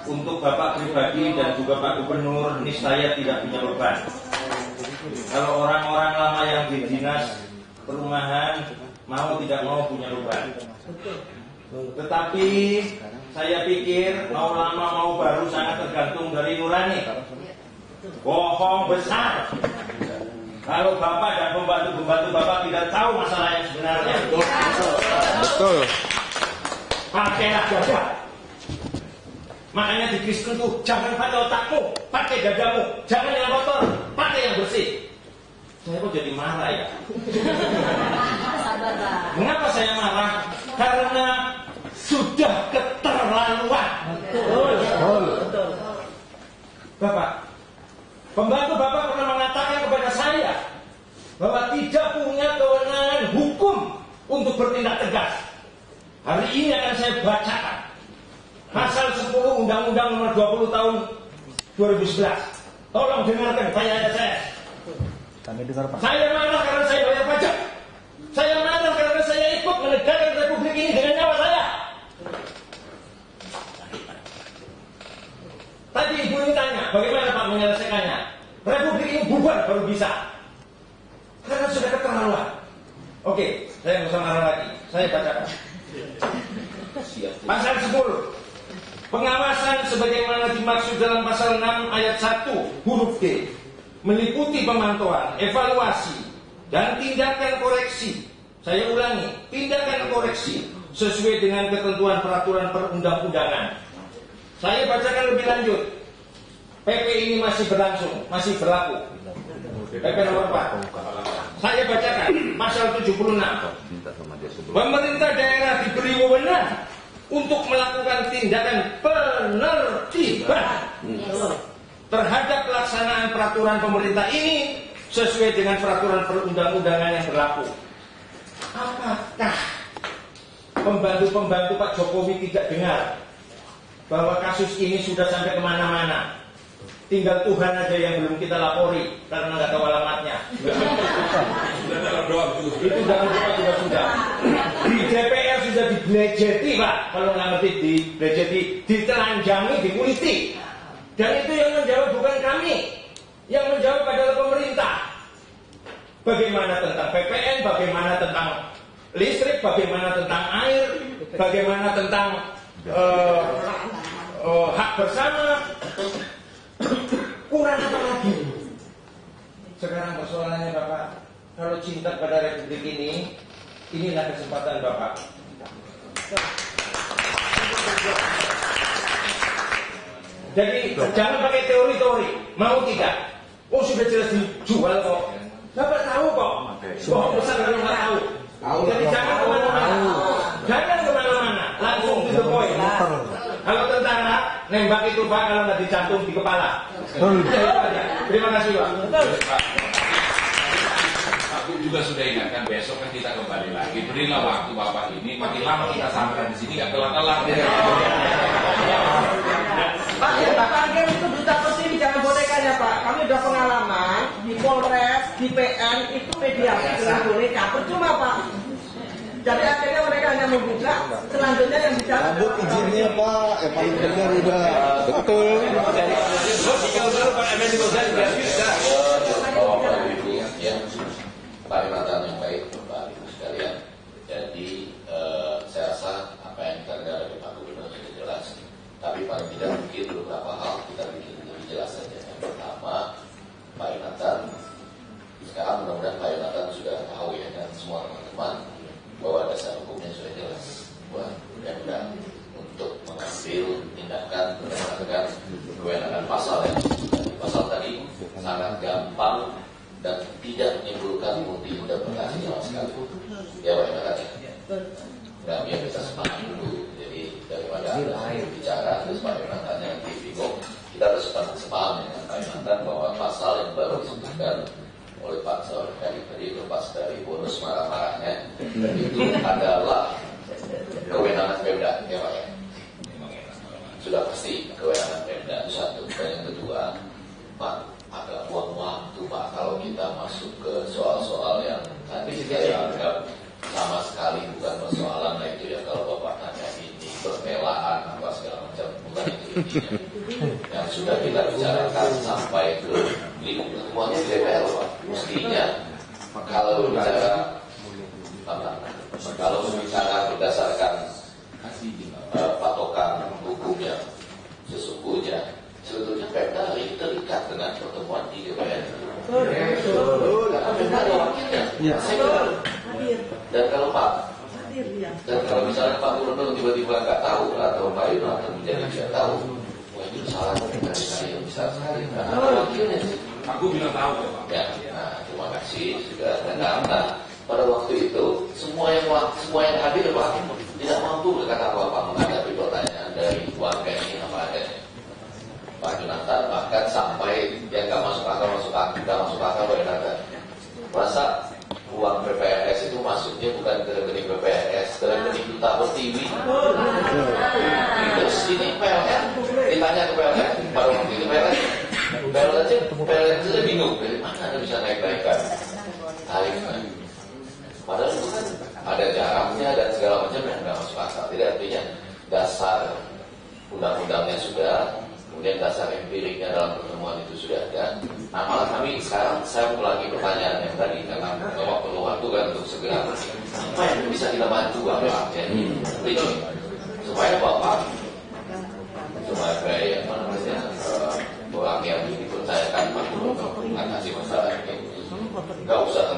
Untuk Bapak pribadi dan juga Pak Gubernur, niscaya tidak punya beban. Kalau orang-orang lama yang di dinas perumahan mau tidak mau punya beban. Tetapi saya pikir mau lama mau baru sangat tergantung dari nurani. Bohong besar kalau Bapak dan pembantu-pembantu Bapak tidak tahu masalah yang sebenarnya. Betul. Pakailah dada. Makanya di Kristen tuh jangan pakai otakmu, pakai dadamu. Jangan yang kotor, pakai yang bersih. Saya kok jadi marah ya? Mengapa saya marah? Karena sudah keterlaluan. Betul. Bapak, pembantu Bapak pernah mengatakan kepada saya bahwa tidak punya kewenangan hukum untuk bertindak tegas. Hari ini akan saya bacakan pasal 10 Undang-Undang Nomor 20 Tahun 2011. Tolong dengarkan bayar saya. Kami dengar Pak. Saya marah karena saya bayar pajak. Saya marah karena saya ikut menegakkan republik ini dengan nyawa saya. Tadi ibu ini tanya, bagaimana Pak menyelesaikannya? Republik ini bubar baru bisa. Karena sudah keterlaluan. Oke, saya nggak usah marah lagi. Saya bacakan. Pasal 10. Pengawasan sebagaimana dimaksud dalam pasal 6 ayat 1 huruf D meliputi pemantauan, evaluasi, dan tindakan koreksi. Saya ulangi, tindakan koreksi sesuai dengan ketentuan peraturan perundang-undangan. Saya bacakan lebih lanjut. PP ini masih berlangsung, masih berlaku. PP nomor 4. Saya bacakan pasal 76. Pemerintah daerah diberi wewenang untuk melakukan tindakan penertiban terhadap pelaksanaan peraturan pemerintah ini sesuai dengan peraturan perundang-undangan yang berlaku. Apakah pembantu-pembantu Pak Jokowi tidak dengar bahwa kasus ini sudah sampai kemana-mana? Tinggal Tuhan aja yang belum kita lapori karena nggak tahu alamatnya. Itu dalam doa juga sudah. Di DPR sudah diblejeti Pak, kalau nggak ngerti diblejeti, ditelanjangi, dikuliti. Dan itu yang menjawab bukan kami, yang menjawab adalah pemerintah. Bagaimana tentang PPN, bagaimana tentang listrik, bagaimana tentang air, bagaimana tentang hak bersama. Kurang apa lagi? Sekarang persoalannya Bapak, kalau cinta pada republik ini, inilah kesempatan Bapak. Jadi jangan pakai teori-teori, mau tidak? Oh sudah jelas dijual kok. Bapak tahu kok. Bohong besar kalau nggak tahu. Jadi jangan kemana-mana. Jangan kemana-mana, langsung to the point. Kalau tentara nembak itu Pak, kalau nggak dicantum di kepala. Terima kasih Pak. Aku juga sudah ingatkan besok kan kita kembali lagi. Berilah waktu Bapak ini, makin lama kita sampai di sini nggak kelar-kelar. Pak, yang Pak panggil itu duta persini, jangan bonekanya Pak. Kami udah pengalaman di Polres, di PN itu mediasi dengan boneka. Percuma Pak. Jadi akhirnya mereka hanya membuka, selanjutnya yang bicara. Izinnya Pak, paling benar udah. Betul. Perkhidmatan yang baik Bapak Ibu sekalian. Jadi saya rasa apa yang kita dengar dari Pak Gubernur sudah jelas. Tapi paling tidak mungkin beberapa hal kita bikin lebih jelas saja. Yang pertama, Pak Yonatan. Sekarang mudah-mudahan Pak Yonatan sudah tahu ya dan semua teman-teman bahwa dasar hukumnya sudah jelas. Buat mudah-mudahan untuk mengambil tindakan berdasarkan kewenangan pasal yang pasal tadi sangat gampang dan tidak menimbulkan multi-interpretasi sama sekali. Ya Pak Yonatan ya. Nah biar kita semangat dulu. Jadi daripada Anda bicara terus Pak Yonatan yang bingung, kita harus sepaham dengan Pak Yonatan bahwa pasal yang baru disebutkan oleh Pak Saur tadi lepas dari bonus marah-marahnya itu adalah kewenangan Pemda ya Pak ya. Sudah pasti kewenangan Pemda itu satu. Dan yang kedua, Pak agak buang waktu Pak kalau kita masuk ke soal-soal yang tadi saya anggap sama sekali bukan persoalan. Nah itu ya kalau Bapak tanya ini berpelaan apa segala macam, bukan yang sudah kita bicarakan sampai ke semuanya di DPR, Pak. Mestinya kalau bicara berdasarkan patokan hukum yang sesungguhnya, sebetulnya Pemda hari ini terikat dengan pertemuan di DPR. Karena Pemda ada wakilnya. Dan kalau misalnya Pak Gubernur tiba-tiba nggak tahu atau Pak Yunarto menjadi tidak tahu, wah itu salah dari saya besar sekali. Karena wakilnya sih. Aku bilang tahu ya Pak. Ya, nah terima kasih sudah. Karena pada waktu itu semua yang hadir Pak tidak mampu berkata apa-apa menghadapi pertanyaan dari warga ini apa adanya. Pak Yunarto bahkan sampai yang nggak masuk akal Pak Yunarto. Masa uang PPRS itu masuknya bukan ke rekening PPRS, ke rekening Duta Pertiwi. Terus ini PLN, ditanya ke PLN, pada waktu itu PLN aja bingung, dari mana ada bisa naik-naikkan tarifnya. Padahal itu kan ada jaraknya dan segala macam yang nggak masuk akal. Jadi artinya dasar undang-undangnya sudah, kemudian dasar empiriknya dalam pertemuan itu sudah ada. Nah malah kami sekarang saya mengulangi pertanyaan yang tadi karena Bapak perlu waktu kan untuk segera apa yang bisa kita bantu Bapak ya ini supaya Bapak sebagai orang yang dipercayakan Pak Gubernur mengatasi masalah ini nggak usah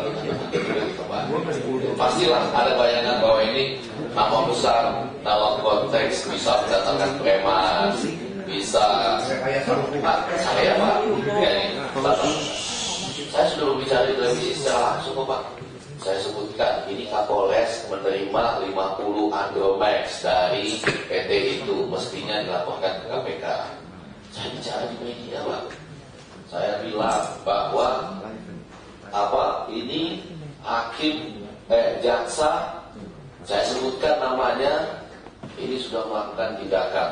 pastilah ada bayangan bahwa ini nama besar dalam konteks bisa mendatangkan preman bisa saya Pak saya sudah berbicara di televisi secara langsung Pak. Saya sebutkan ini Kapolres menerima 50 Andromax dari PT itu mestinya dilaporkan ke KPK. Saya bicara di media Pak. Saya bilang bahwa ini jaksa saya sebutkan namanya ini sudah melakukan tindakan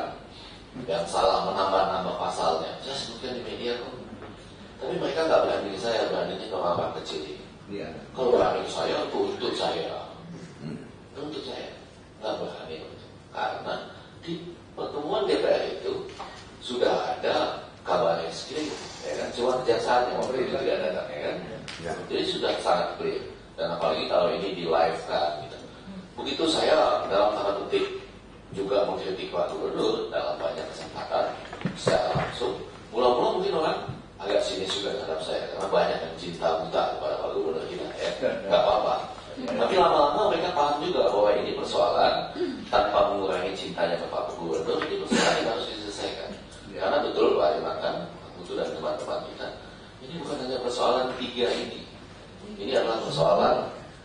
yang salah menambah pasalnya. Saya sebutkan di media kok. Tapi mereka nggak berani saya, beraninya ke orang kecil ini. Ya. Kalau berani saya, tuntut saya. Tuntut saya. Nggak berani. Karena di pertemuan DPR itu sudah ada kabar eskrim, ya kan? Cuma kejaksaan yang waktu itu tidak datang, ya kan? Ya. Jadi sudah sangat clear. Dan apalagi kalau ini di live kan. Gitu. Begitu saya dalam tanda kutip juga mengkritik Pak Gubernur dalam banyak kesempatan secara langsung. Mula-mula mungkin orang agak sinis juga terhadap saya karena banyak yang cinta buta kepada Pak Gubernur kita ya, nggak apa-apa. Tapi lama-lama mereka paham juga bahwa ini persoalan tanpa mengurangi cintanya ke Pak Gubernur, ini persoalan yang harus diselesaikan. Karena betul Pak Yunarto, Putu dan teman-teman kita, ini bukan hanya persoalan 3 ini. Ini adalah persoalan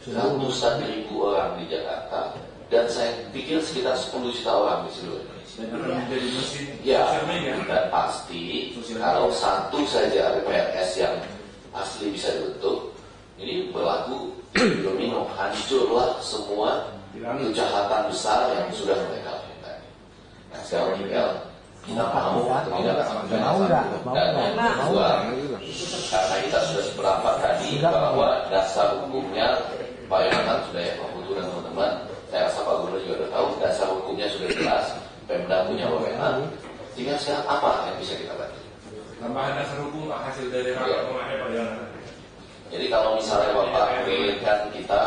ratusan ribu orang di Jakarta dan saya pikir sekitar 10 juta orang di seluruh Indonesia. Ya, dan pasti kalau satu saja PPRS yang asli bisa dibentuk, ini berlaku domino, hancurlah semua kejahatan besar yang sudah mereka lakukan. Nah, sekarang tinggal kita mau atau tidak dan yang kedua, karena kita sudah sependapat tadi bahwa dasar hukumnya Pak Yunarto sudah ya, Pak Putu dan teman-teman, saya rasa Pak Gubernur juga sudah tahu dasar hukumnya sudah jelas. Pemda punya wewenang, tinggal sekarang apa yang bisa kita bantu? Tambahan dasar hukum hasil dari rapat kemarin Pak Yunarto. Jadi kalau misalnya Bapak menginginkan kita,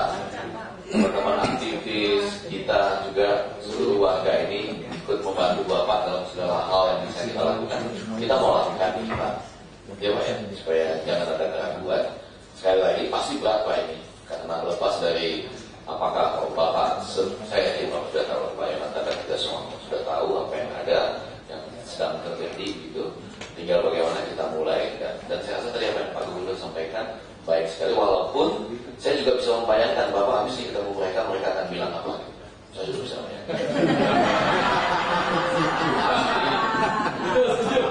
teman-teman aktivis, kita juga seluruh warga ini ikut membantu Bapak dalam segala hal yang bisa kita lakukan, kita mau lakukan ini Pak. Ya Pak ya, supaya jangan ada keraguan. Sekali lagi pasti berat Pak ini, karena lepas dari apakah Bapak, saya yakin Bapak sudah tahu Pak Yunarto dan kita semua sudah tahu apa yang ada, yang sedang terjadi gitu. Tinggal bagaimana kita mulai dan saya rasa tadi apa yang Pak Gubernur sampaikan baik sekali, walaupun saya juga bisa membayangkan Bapak habis ini ketemu mereka akan bilang apa gitu. Saya juga bisa membayangkan.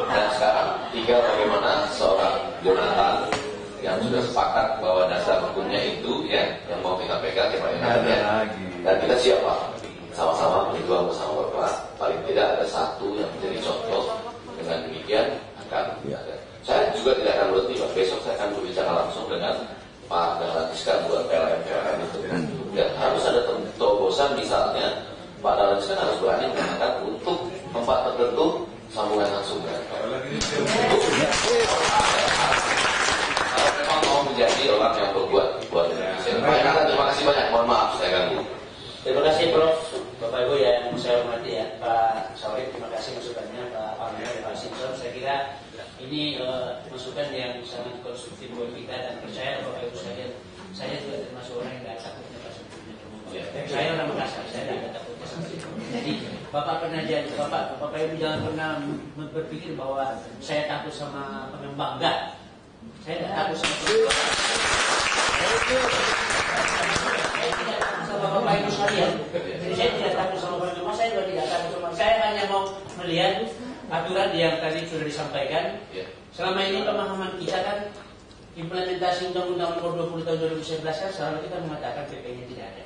Dan sekarang tinggal bagaimana seorang Jonathan yang sudah sepakat bahwa dasar hukumnya itu ya yang mau kita pegang ya Pak Yunarto ya. Dan kita siap Pak, sama-sama berjuang bersama Bapak. Paling tidak ada satu yang menjadi contoh. Dengan demikian akan ada. Saya juga tidak akan berhenti Pak. Besok saya akan berbicara langsung dengan Pak Dahlan Iskan buat PLN itu. Dan harus ada terobosan misalnya Pak Dahlan Iskan harus berani mengatakan untuk tempat tertentu sambungan langsung kan. Kalau memang mau menjadi orang yang berbuat buat Indonesia. Terima kasih banyak. Mohon maaf saya ganggu. Terima kasih Prof. Bapak Ibu yang saya hormati ya, Pak Sawit, terima kasih masukannya, Pak Palmer dan Pak Simpson. Saya kira ini masukan yang sangat konstruktif buat kita dan percaya Bapak Ibu sekalian, saya juga termasuk orang yang tidak takutnya Pak sebetulnya. Saya orang Makassar, saya tidak takutnya sampai itu. Jadi Bapak pernah jadi, Bapak Ibu jangan pernah berpikir bahwa saya takut sama pengembang, enggak. Saya tidak takut sama pengembang. Saya tidak takut sama Bapak Ibu sekalian. Jadi saya tidak takut sama pengembang, saya juga tidak takut sama. Saya hanya mau melihat aturan yang tadi sudah disampaikan. Selama ini pemahaman kita kan implementasi Undang-Undang Nomor 20 tahun 2011 kan selalu kita mengatakan PP-nya tidak ada.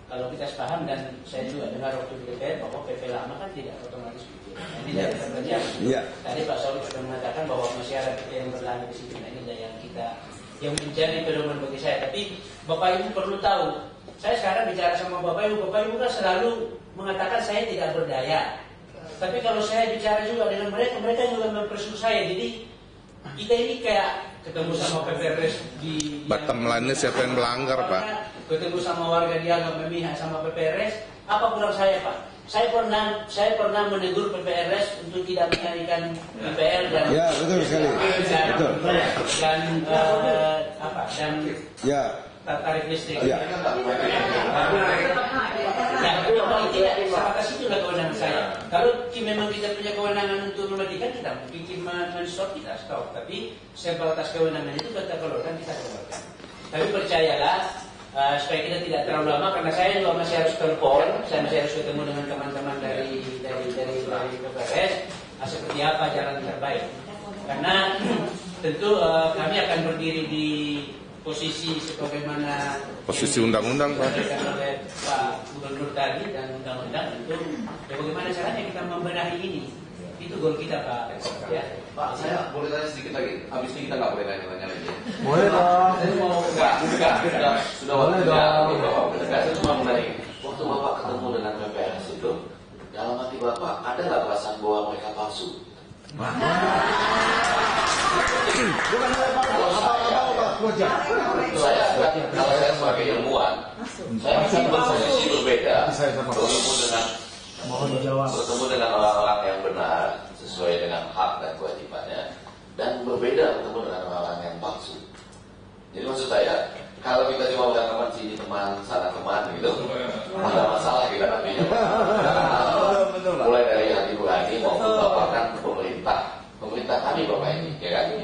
Kalau kita sepaham dan saya juga dengar waktu di DPR bahwa PP lama kan tidak otomatis begitu. Ini tidak terjadi. Tadi Pak Saud sudah mengatakan bahwa masih ada PP yang berlanjut di sini. Nah, ini yang kita yang menjadi pedoman bagi saya. Tapi Bapak Ibu perlu tahu, saya sekarang bicara sama Bapak Ibu kan selalu mengatakan saya tidak berdaya. Tapi kalau saya bicara juga dengan mereka juga mempersulit saya. Jadi kita ini kayak ketemu sama PPRS di bottom line-nya siapa yang melanggar, Pak? Ketemu sama warga dianggap memihak sama PPRS. Apa kurang saya, Pak? Saya pernah menegur PPRS untuk tidak mencarikan DPR dan ya betul sekali. Dan tarif listrik. Ya. Tidak, sampai situ lah kewenangan saya. Kalau memang kita punya kewenangan untuk mematikan, kita mungkin men-stop, kita stop. Tapi sebatas kewenangan itu kita keluarkan, kita keluarkan. Tapi percayalah, supaya kita tidak terlalu lama, karena saya juga masih harus telepon, saya masih harus ketemu dengan teman-teman dari PPRS, seperti apa jalan terbaik. Karena tentu kami akan berdiri di posisi sebagaimana posisi undang-undang, Pak. Oleh Pak Gubernur tadi dan undang-undang tentu bagaimana caranya kita membenahi ini. Itu goal kita, Pak. Ya. Pak, saya boleh tanya sedikit lagi. Habis ini kita nggak boleh tanya lagi. Boleh dong. Saya mau sudah boleh dong. Saya cuma mengenai waktu Bapak ketemu dengan PPRS itu, dalam hati Bapak ada nggak perasaan bahwa mereka palsu? Bukan saya kalau saya sebagai ilmuwan, saya masih posisi berbeda bertemu dengan orang-orang yang benar sesuai dengan hak dan kewajibannya, dan berbeda bertemu dengan orang-orang yang palsu. Jadi maksud saya, kalau kita cuma beranggapan sini teman, sana teman gitu, ada masalah kita nantinya. Mulai dari hati nurani maupun bahkan pemerintah kami Bapak ini,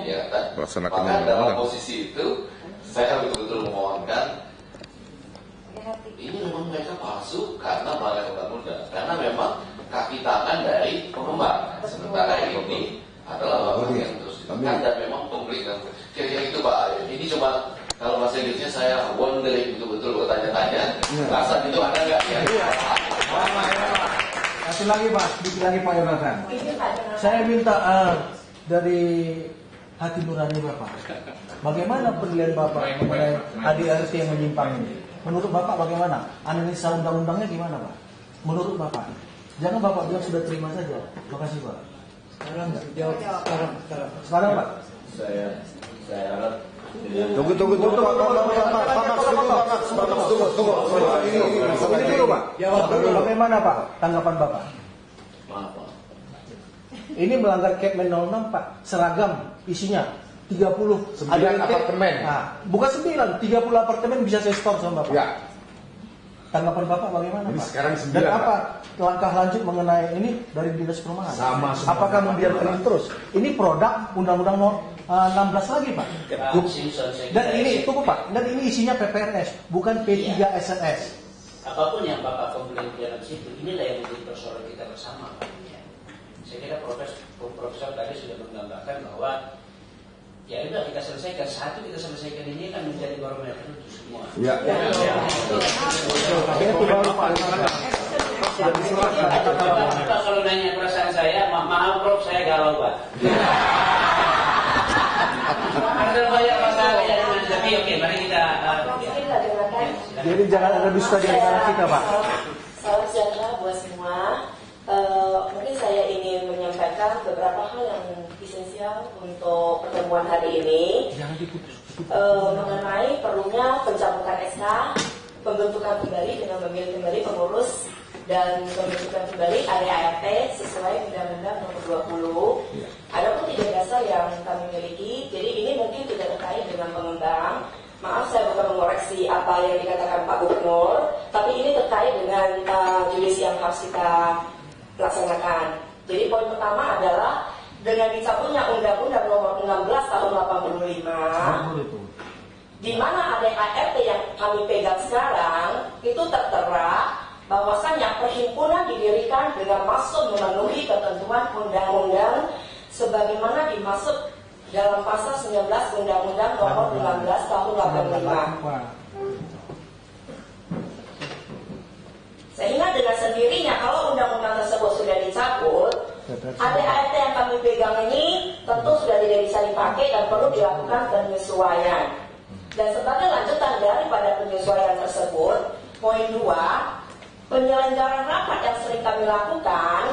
ya kan? Maka dalam posisi itu saya betul-betul memohonkan ini memang mereka palsu karena melanggar undang-undang, karena memang kaki tangan dari pengembang. Sementara ini adalah orang yang terus ditekan dan memang pemerintah. Kira-kira itu Pak. Ini cuma kalau bahasa Inggrisnya saya wondering betul-betul bertanya-tanya. Perasaan itu ada nggak ya? Satu lagi Pak, sedikit lagi Pak Yonatan. Saya minta dari hati nurani Bapak. Bagaimana penilaian Bapak mengenai ADRT yang menyimpang ini? Menurut Bapak bagaimana? Analisa undang-undangnya gimana Pak? Menurut Bapak? Jangan Bapak bilang sudah terima saja. Terima kasih Pak. Sekarang jawab sekarang Pak. Saya harap. Tunggu Pak. Jawab dulu. Bagaimana Pak? Tanggapan Bapak? Maaf Pak. Ini melanggar Kepmen 06 Pak. Seragam isinya 30 apartemen. Nah, bukan 9, 30 apartemen bisa saya store sama Bapak. Ya. Tanggapan Bapak bagaimana Ini Pak? sekarang 9, dan apa langkah lanjut mengenai ini dari Dinas Perumahan? Sama semua. Apakah membiarkan ini terus? Ini produk Undang-Undang 16 lagi Pak. Dan ini tunggu Pak. Dan ini isinya PPRS, bukan P3 SNS. Apapun yang Bapak komplain di dalam situ, inilah yang menjadi persoalan kita bersama Pak. Saya kira Profesor tadi sudah menggambarkan bahwa ya udah kita selesaikan, satu kita selesaikan ini kan menjadi barometer untuk semua. Ya. Itu baru Pak. Bapak kalau nanya perasaan saya, maaf Prof, saya galau Pak. Ada banyak masalah ya, tapi oke, mari kita. Jadi jangan ada dusta di antara kita Pak. Salam sejahtera buat semua. Mungkin saya ingin menyampaikan menyampaikan beberapa hal yang esensial untuk pertemuan hari ini mengenai perlunya pencabutan SK, pembentukan kembali dengan memilih kembali pengurus dan pembentukan kembali ADART sesuai Undang-Undang Nomor 20. Adapun tiga dasar yang kami miliki, jadi ini mungkin tidak terkait dengan pengembang. Maaf, saya bukan mengoreksi apa yang dikatakan Pak Gubernur, tapi ini terkait dengan judisi yang harus kita laksanakan. Jadi poin pertama adalah dengan dicabutnya Undang-Undang Nomor 16 tahun 85, di mana ADART yang kami pegang sekarang itu tertera bahwasannya perhimpunan didirikan dengan maksud memenuhi ketentuan undang-undang sebagaimana dimaksud dalam pasal 19 Undang-Undang Nomor 16 tahun 85. Sehingga dengan sendirinya kalau undang-undang tersebut sudah dicabut, ADART yang kami pegang ini tentu sudah tidak bisa dipakai dan perlu dilakukan penyesuaian. Dan sebagai lanjutan daripada penyesuaian tersebut, poin 2, penyelenggaraan rapat yang sering kami lakukan,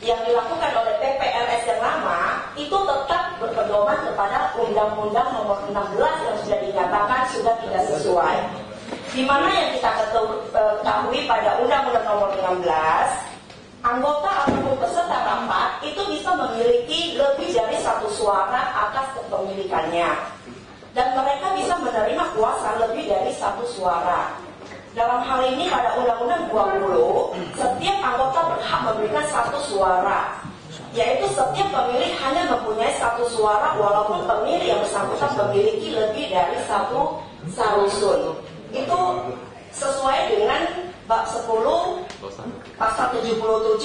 yang dilakukan oleh PPLS yang lama, itu tetap berpedoman kepada Undang-Undang Nomor 16 yang sudah dinyatakan sudah tidak sesuai. Di mana yang kita ketahui pada Undang-Undang Nomor 16, anggota ataupun peserta rapat itu bisa memiliki lebih dari satu suara atas kepemilikannya. Dan mereka bisa menerima kuasa lebih dari satu suara. Dalam hal ini pada Undang-Undang 20, setiap anggota berhak memberikan satu suara, yaitu setiap pemilih hanya mempunyai satu suara walaupun pemilih yang bersangkutan memiliki lebih dari satu salusun. Itu sesuai dengan bab 10 pasal 77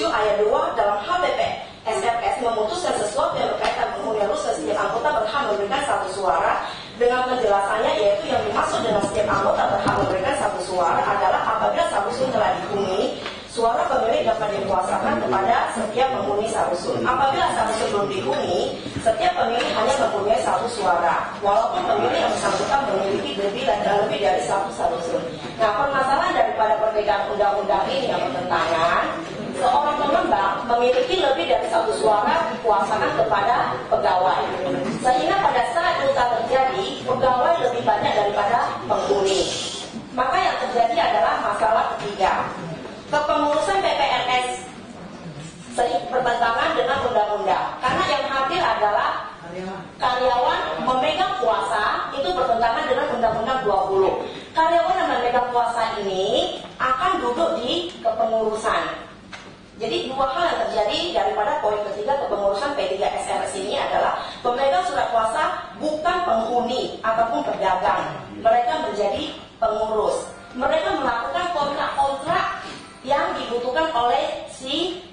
ayat 2 dalam HPP SFS memutuskan sesuatu yang berkaitan penghunian rusak setiap anggota berhak memberikan satu suara. Dengan penjelasannya yaitu yang dimaksud dengan setiap anggota berhak memberikan satu suara adalah apabila salusun telah dihuni, suara pemilih dapat dikuasakan kepada setiap penghuni salusun. Apabila salusun belum dihuni, setiap pemilih hanya mempunyai satu suara, walaupun pemilih yang bersangkutan memiliki lebih dari satu salusun. Nah, permasalahan daripada perbedaan undang-undang ini yang bertentangan, seorang pengembang memiliki lebih dari satu suara dikuasakan kepada pegawai. Sehingga pada saat itu terjadi, pegawai lebih banyak daripada penghuni. Maka yang terjadi adalah masalah ketiga. Kepengurusan PPLS bertentangan dengan undang-undang. Karena yang hadir adalah karyawan memegang kuasa, itu bertentangan dengan Undang-Undang 20. Karyawan yang memegang kuasa ini akan duduk di kepengurusan. Jadi dua hal yang terjadi daripada poin ketiga kepengurusan P3SRS ini adalah pemegang surat kuasa bukan penghuni ataupun pedagang. Mereka menjadi pengurus. Mereka melakukan kontrak-kontrak yang dibutuhkan oleh si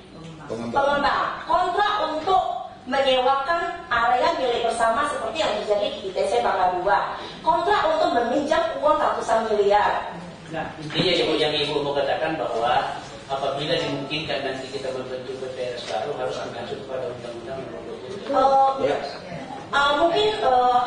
pengembang. Kontrak untuk menyewakan area milik bersama seperti yang terjadi di ITC Bangka 2. Kontrak untuk meminjam uang ratusan miliar. Nah, intinya yang Ibu mau katakan bahwa apabila dimungkinkan nanti kita membentuk BPRS baru harus mengacu kepada Undang-Undang Nomor 20. Mungkin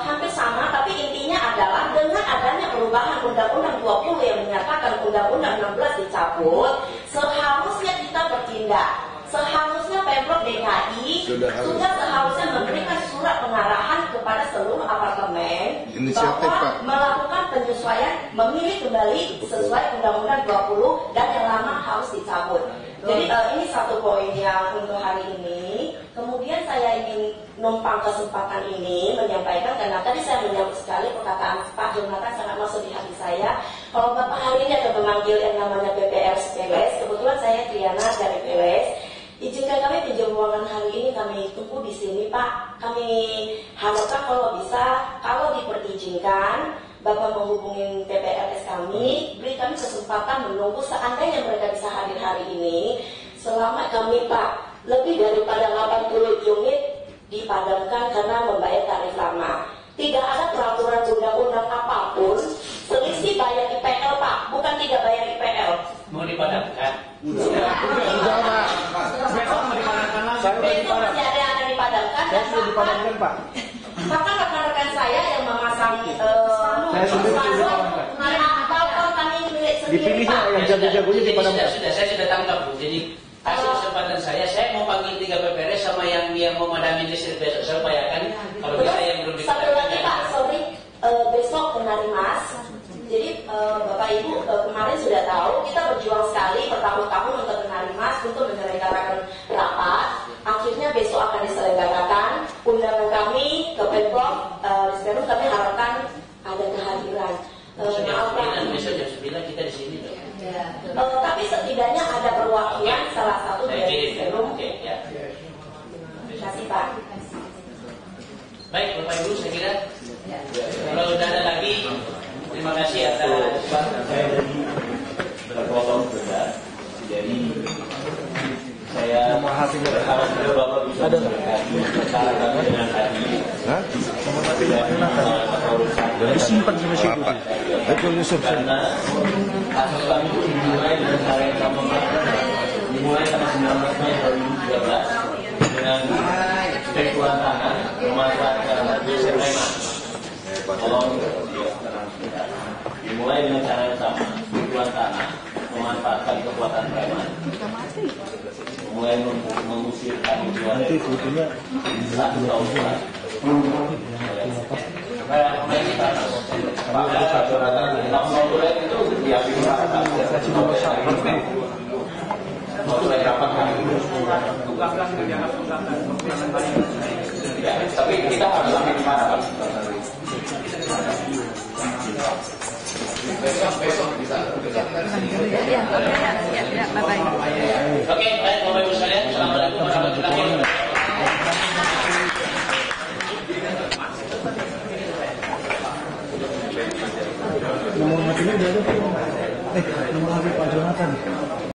hampir sama, tapi intinya adalah dengan adanya perubahan Undang-Undang 20 yang menyatakan Undang-Undang 16 dicabut, seharusnya kita bertindak. Seharusnya Pemprov DKI sudah seharusnya memberikan surat pengarahan kepada seluruh apartemen bahwa melakukan penyesuaian, memilih kembali sesuai Undang-Undang 20 dan yang lama harus dicabut. Jadi ini satu poin yang untuk hari ini. Kemudian saya ingin numpang kesempatan ini menyampaikan, karena tadi saya menyambut sekali perkataan Pak Jonathan sangat masuk di hati saya. Kalau Bapak hari ini akan memanggil yang namanya PPRS PLS, kebetulan saya Triana dari PLS. Izinkan kami pinjam ruangan hari ini, kami tunggu di sini Pak. Kami harapkan kalau bisa, kalau diper'izinkan, Bapak menghubungi PPRS kami, beri kami kesempatan menunggu seandainya mereka bisa hadir hari ini. Selama kami Pak, lebih daripada 80 unit dipadamkan karena membayar tarif lama. Tidak ada peraturan undang-undang apapun, selisih bayar IPL Pak, bukan tidak bayar IPL. Mau dipadamkan? Sudah, Pak. Besok mau dipadamkan lagi. Besok masih ada yang akan dipadamkan. Saya sudah dipadamkan, Pak. Bahkan rekan-rekan saya yang memasang saya sudah dipadamkan. atau kami milik sendiri Dipilihnya Pak. yang jago-jagonya dipadamkan. Saya sudah tangkap Bu. Jadi kasih kesempatan saya mau panggil 3 PPRS sama yang dia mau madamin listrik besok. Saya upayakan kalau kita yang belum satu lagi Pak, sorry, besok kemarin Mas. Jadi Bapak Ibu kemarin sudah tahu kita berjuang sekali bertahun-tahun untuk menarik Mas untuk menyelenggarakan rapat. Akhirnya besok akan diselenggarakan. Undangan kami ke Pemprov, kami harapkan ada kehadiran. Maaf Pak. Besok jam 9 kita di sini dong. Tapi setidaknya ada perwakilan salah satu dari Perum. Ya. Terima kasih Pak. Baik Bapak Ibu, saya kira kalau sudah ada lagi, terima kasih atas saya dari berpotong saja. Jadi saya berharap Bapak bisa berbicara dengan hati. Disimpan sama siapa? Betul Yusuf. Karena kasus kami itu dimulai dengan cara yang sama. Dimulai tanggal 19 Mei 2013 dengan spekulan tanah memanfaatkan Yusuf Reman. Tolong dimulai dengan cara yang sama, spekulan tanah memanfaatkan kekuatan preman, mulai mengusir kami jual satu tahun lalu. Tapi kita harus sampai di mana Pak? Besok bisa. Ya, bye-bye.